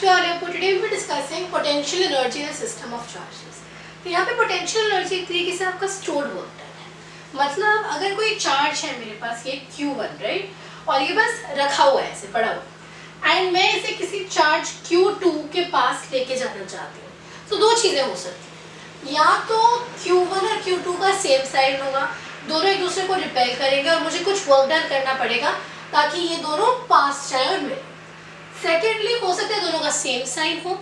to our lab. Today we'll be discussing potential energy in a system of charges. तो यहाँ पे potential energy एक तरीके से आपका stored work done है. मतलब अगर कोई charge है मेरे पास ये Q1 right, और ये बस रखा हुआ है ऐसे पड़ा हुआ, and मैं इसे किसी charge Q2 के पास लेके जाना चाहती हूँ, तो दो चीज़ें हो सकती हैं. या तो Q1 और Q2 का सेम साइड होगा, दोनों एक दूसरे को रिपेल करेंगे और मुझे कुछ वर्क डन करना पड़ेगा ताकि ये दोनों पास जाए और मिले. सेकेंडली हो सकता है दोनों का सेम साइन हो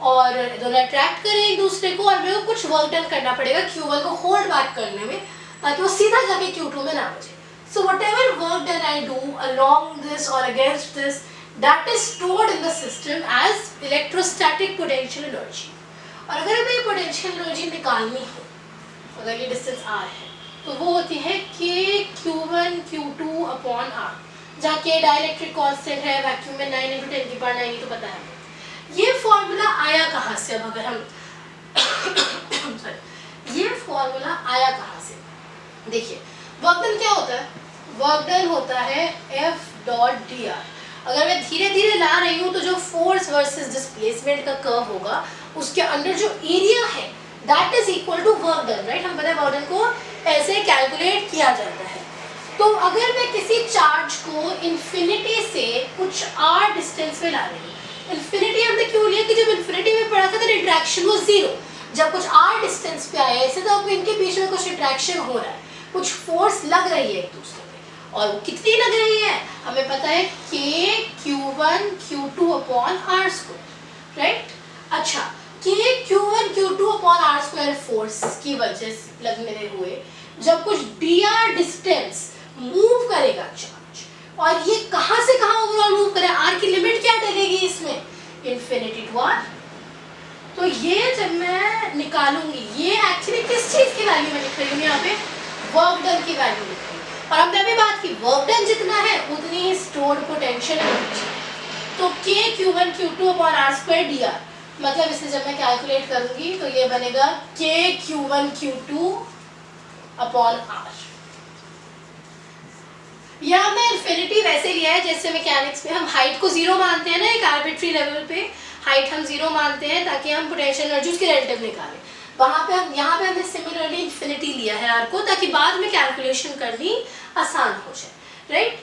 और दोनों अट्रैक्ट करें एक दूसरे को और मेरे को कुछ वर्क डन करना पड़ेगा Q1 को होल्ड बैक करने में ताकि वो सीधा जाके Q2 में ना बचे. So whatever work done I do along this और against this, that is stored in the system as electrostatic potential energy. और अगर हमें ये पोटेंशियल एनर्जी निकालनी हो, अगर ये डिस्टेंस R है, तो वो होती है K Q1 Q2 upon R, जहाँ K डाइलेक्ट्रिक कांस्टेंट है, वैक्यूम में 9 × 10⁹ तो पता है. ये फॉर्मूला आया कहाँ से? अब अगर हम ये फॉर्मूला आया कहाँ से? देखिए वर्क डन क्या होता है? वर्क डन होता है F.dr. अगर मैं धीरे धीरे ला रही हूँ तो जो फोर्स वर्सेस डिस्प्लेसमेंट का कर्व होगा उसके अंदर जो एरिया है that is equal to work done, right. हम पता है वर्क डन को ऐसे कैलकुलेट किया जाता है. तो अगर मैं किसी चार्ज को इन्फिनिटी से कुछ r डिस्टेंस पे ला रही हूँ, इन्फिनिटी हमने क्यों लिया कि जब इन्फिनिटी में पढ़ा था तो इंट्रैक्शन वो जीरो, जब कुछ r डिस्टेंस पे आया ऐसे तो इनके बीच में कुछ इंट्रैक्शन हो रहा है, कुछ फोर्स लग रही है एक दूसरे पे. और वो कितनी लग रही है हमें पता है, K Q1 Q2 upon R square, right. अच्छा, K Q1 Q2 upon R square force की वजह से लगने हुए जब कुछ dr डिस्टेंस मूव करेगा चार्ज, और ये कहाँ से कहाँ ओवरऑल मूव करे, R की लिमिट क्या डलेगी इसमें? Infinity to R. तो ये जब मैं निकालूंगी, ये एक्चुअली किस चीज की वैल्यू में लिख रही हूँ यहाँ पे? वर्क डन की वैल्यू लिख रही हूँ. और हमने अभी बात की वर्क डन जितना है उतनी ही स्टोर्ड पोटेंशियल एनर्जी. तो K Q1 Q2 upon R square dr, मतलब इसे जब मैं कैलकुलेट करूंगी तो ये बनेगा K Q1 Q2 upon R. यहाँ मैं इन्फिनिटी वैसे लिया है जैसे मैकेनिक्स में हम हाइट को जीरो मानते हैं ना, एक आर्बिट्री लेवल पे हाइट हम जीरो मानते हैं ताकि हम पोटेंशियल एनर्जी उसकी रिलेटिव निकालें. वहाँ पे हम यहाँ पे हमने सिमिलरली इन्फिनिटी लिया है R को ताकि बाद में कैलकुलेशन करनी आसान हो जाए, राइट.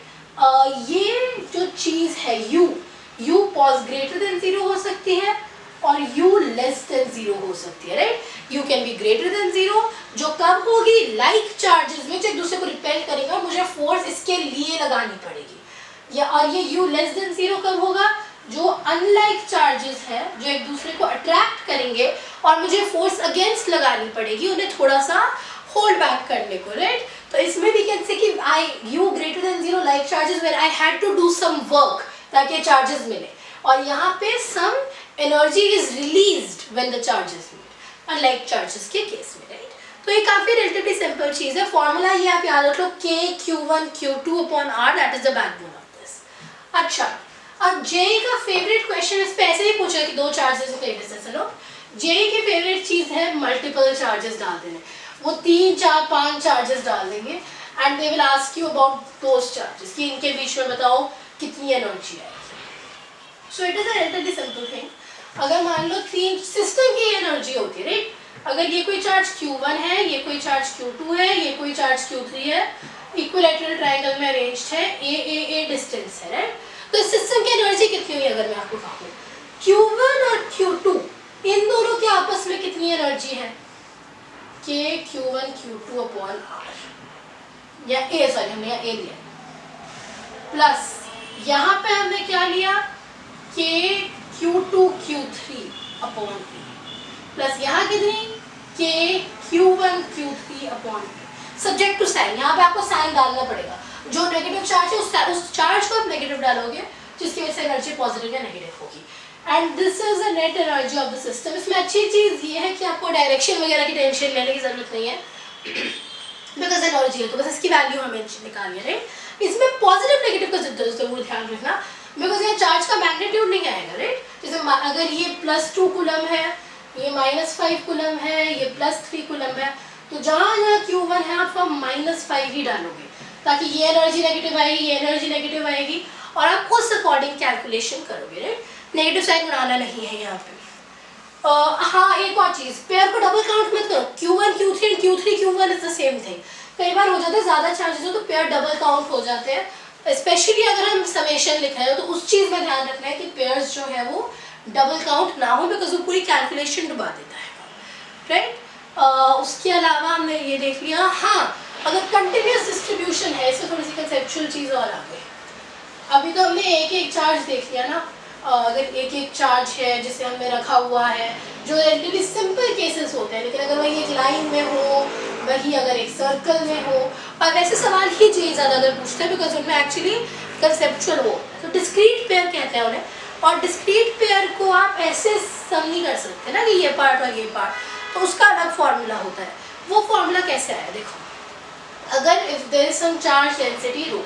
ये जो चीज़ है U pause greater than zero हो सकती है और U लेस देन जीरो हो सकती है, right. U can be greater than zero, जो कब होगी? लाइक चार्जेस में जो एक दूसरे को रिपेल करेंगे और मुझे फोर्स इसके लिए लगानी पड़ेगी. या और ये U लेस देन जीरो कब होगा? जो अनलाइक चार्जेस है जो एक दूसरे को अट्रैक्ट करेंगे और मुझे फोर्स अगेंस्ट लगानी पड़ेगी उन्हें थोड़ा सा होल्ड बैक करने को, राइट. तो इसमें भी कैन से कि U greater than zero like charges where I had to do some work ताकि चार्जेस मिले, और यहाँ पे some energy is released when the charges meet, unlike charges के केस में, राइट. तो ये काफी रिलेटिवली सिंपल चीज है. फॉर्मूला ये आप याद रख लो, K Q1 Q2 upon R, that is the backbone of this. अच्छा, अब जेई का फेवरेट क्वेश्चन इस पे ऐसे ही पूछा कि दो चार्जेस के डिस्टेंस है. लो जेई की फेवरेट चीज है मल्टीपल चार्जेस डाल देने. वो 3 4 5 चार्जेस डाल देंगे and they will ask you about those charges कि इनके बीच में बताओ कितनी एनर्जी है. So it is a relatively simple thing. अगर मान लो तीन सिस्टम की एनर्जी होती है, राइट. अगर ये कोई चार्ज Q1 है, ये कोई चार्ज Q2 है, ये कोई चार्ज Q3 है, इक्विलैटरल ट्रायंगल में अरेंज्ड है, A डिस्टेंस है, राइट. तो इस सिस्टम की एनर्जी कितनी हुई अगर मैं आपको कहूँ? Q1 और Q2 इन दोनों के आपस में कितनी एनर्जी है? K Q1 Q2 upon R, या A, सॉरी हमने यहाँ A लिया, प्लस यहाँ पे हमने क्या लिया? K Q2 Q3 upon P, plus यहाँ कितनी? K Q1 Q3 upon P. Subject to sign, यहाँ पे आपको साइन डालना पड़ेगा. जो नेगेटिव चार्ज है उस चार्ज को आप नेगेटिव डालोगे जिसकी वजह से एनर्जी पॉजिटिव या नेगेटिव होगी. And this is the net energy of the system. इसमें अच्छी चीज़ ये है कि आपको डायरेक्शन वगैरह की टेंशन लेने की जरूरत नहीं है बिकॉज एनर्जी है तो बस इसकी वैल्यू हमें निकालनी है, राइट. इसमें पॉजिटिव नेगेटिव का जरूर ध्यान रखना बिकॉज यहाँ चार्ज का मैग्नीट्यूड नहीं आएगा, राइट. जैसे अगर ये +2 कूलम है, ये -5 कूलम है, ये +3 कूलम है, तो जहाँ जहाँ Q1 है आप -5 ही डालोगे ताकि ये एनर्जी नेगेटिव आएगी, ये एनर्जी नेगेटिव आएगी और आप उस अकॉर्डिंग कैलकुलेशन करोगे, राइट. नेगेटिव साइन बनाना नहीं है यहाँ पे। हाँ एक और चीज़, पेयर को डबल काउंट मत करो, Q1 Q3 and Q3 Q1 is the same thing. कई बार हो जाता है ज़्यादा चार्जेस हो तो पेयर डबल काउंट हो जाते हैं, स्पेशली अगर हम समेशन लिख रहे हो तो उस चीज़ में ध्यान रखना है कि पेयर्स जो है वो डबल काउंट ना हो, बिकॉज वो पूरी कैलकुलेशन डुबा देता है, राइट। उसके अलावा हमने ये देख लिया। हाँ अगर कंटिन्यूस डिस्ट्रीब्यूशन है, इसमें थोड़ी सी कंसेप्चुअल चीज़ और आ गई। अभी तो हमने एक एक चार्ज देख लिया ना, अगर एक एक चार्ज है जिसे हमने रखा हुआ है, जो रिलेटिवली सिंपल केसेस होते हैं, लेकिन अगर वही एक लाइन में हो, वही अगर एक सर्कल में हो, और वैसे सवाल ही चाहिए ज़्यादा अगर पूछते हैं बिकॉज उनमें एक्चुअली कंसेप्चुअल हो, तो डिस्क्रीट पेयर कहते हैं उन्हें। और डिस्क्रीट पेयर को आप ऐसे सम नहीं कर सकते ना कि ये पार्ट और ये पार्ट, तो उसका अलग फॉर्मूला होता है। वो फॉर्मूला कैसे आया देखो, अगर if there is some charge density rho,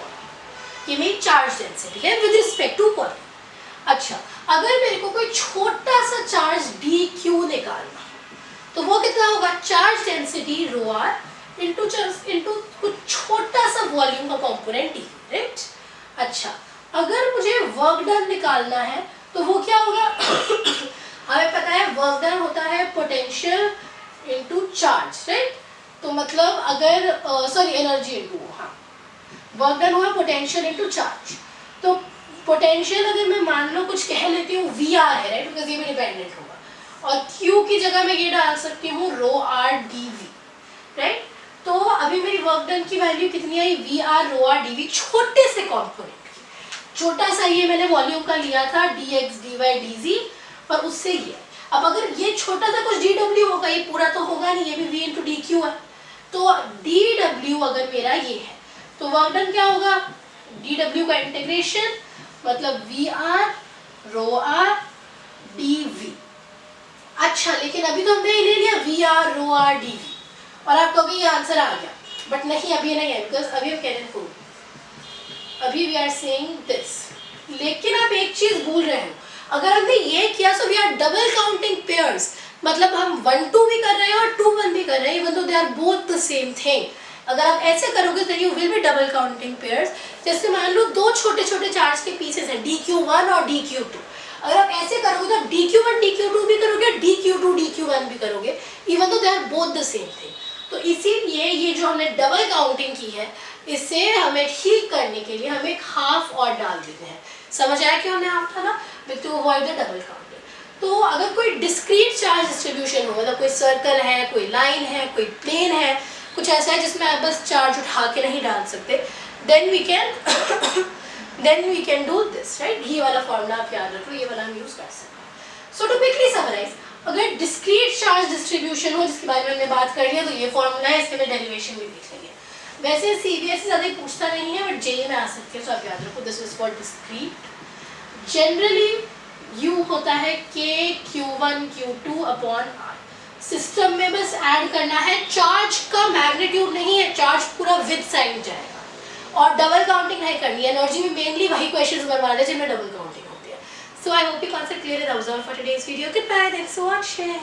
ये मेरी चार्ज डेंसिटी है विद रिस्पेक्ट टू वॉल्यूम। अच्छा अगर मेरे को कोई छोटा सा चार्ज dq निकालना, तो वो कितना होगा, charge density rho R into कुछ छोटा सा वॉल्यूम का कॉम्पोनेंट d, राइट। अच्छा अगर मुझे वर्क डन निकालना है तो वो क्या होगा हमें पता है वर्क डन होता है पोटेंशियल इंटू चार्ज, राइट। तो मतलब अगर सॉरी एनर्जी इंटू, हाँ वर्क डन हुआ पोटेंशियल इंटू चार्ज। तो पोटेंशियल अगर मैं मान लो कुछ कह लेती हूँ वी आर है, राइट, बिकॉज ये भी डिपेंडेंट होगा, और Q की जगह मैं ये डाल सकती हूँ rho R D V, right. तो अभी मेरी वर्क डन की वैल्यू कितनी आई, we are rho R D V, छोटे से कॉम्पोनेंट की, छोटा सा ये मैंने वॉल्यूम का लिया था D X D Y D Z, और उससे ये। अब अगर ये छोटा सा कुछ डी डब्ल्यू होगा, ये पूरा तो होगा नहीं, ये भी वी इंटू डी क्यू है, तो डी डब्ल्यू अगर मेरा ये है तो वर्क डन क्या होगा, डी डब्ल्यू का इंटीग्रेशन मतलब V are rho R D V. अच्छा लेकिन अभी तो हमने ले लिया V are rho R D V, और आप कहोगे ये आंसर आ गया, बट नहीं अभी नहीं है, बिकॉज अभी हम कह रहे हैं अभी वी आर सेइंग दिस। लेकिन आप एक चीज भूल रहे हो, अगर हमने ये किया so we are double counting pairs, मतलब हम 1 2 भी कर रहे हैं और 2 1 भी कर रहे हैं, even though they are both the same thing. अगर आप ऐसे करोगे तो you will be double counting pairs. जैसे मान लो दो छोटे छोटे चार्ज के पीसेस हैं dq1 और dq2, अगर आप ऐसे करोगे तो dq1 dq2 भी करोगे, dq2 dq1 भी करोगे, even though they are both the same thing. तो इसीलिए ये जो हमने डबल काउंटिंग की है, इससे हमें ठीक करने के लिए हमें एक हाफ और डाल देते हैं। समझ आया कि हमने हाफ था ना, to avoid the double counting. तो अगर कोई डिस्क्रीट चार्ज डिस्ट्रीब्यूशन हो, मतलब कोई सर्कल है, कोई लाइन है, कोई प्लेन है, कुछ ऐसा है जिसमें आप बस चार्ज उठा के नहीं डाल सकते, then we can do this, right. ये वाला फॉर्मूला आप याद रखो, ये वाला हम यूज कर सकते हैं। सो टू क्विकली समराइज, अगर डिस्क्रीट चार्ज डिस्ट्रीब्यूशन हो, जिसके बारे में हमने बात कर लिया, तो ये फॉर्मूला है, इसके लिए डेरिवेशन भी देख लेंगे। वैसे सीबीएसई ज्यादा पूछता नहीं है, बट जेईई में आ सकते हैं, तो आप याद रखो this is called discrete. Generally you होता है k q1 q2 upon r। System में बस ऐड करना है, चार्ज का मैग्नीट्यूड नहीं है, चार्ज पूरा विद साइन जाएगा, और डबल काउंटिंग नहीं करनी है। एनर्जी में मेनली वही क्वेश्चंस बनवा रहे जिनमें डबल काउंटिंग होती है। So I hope you concept clear and observe for today's video. Goodbye, thanks for watching.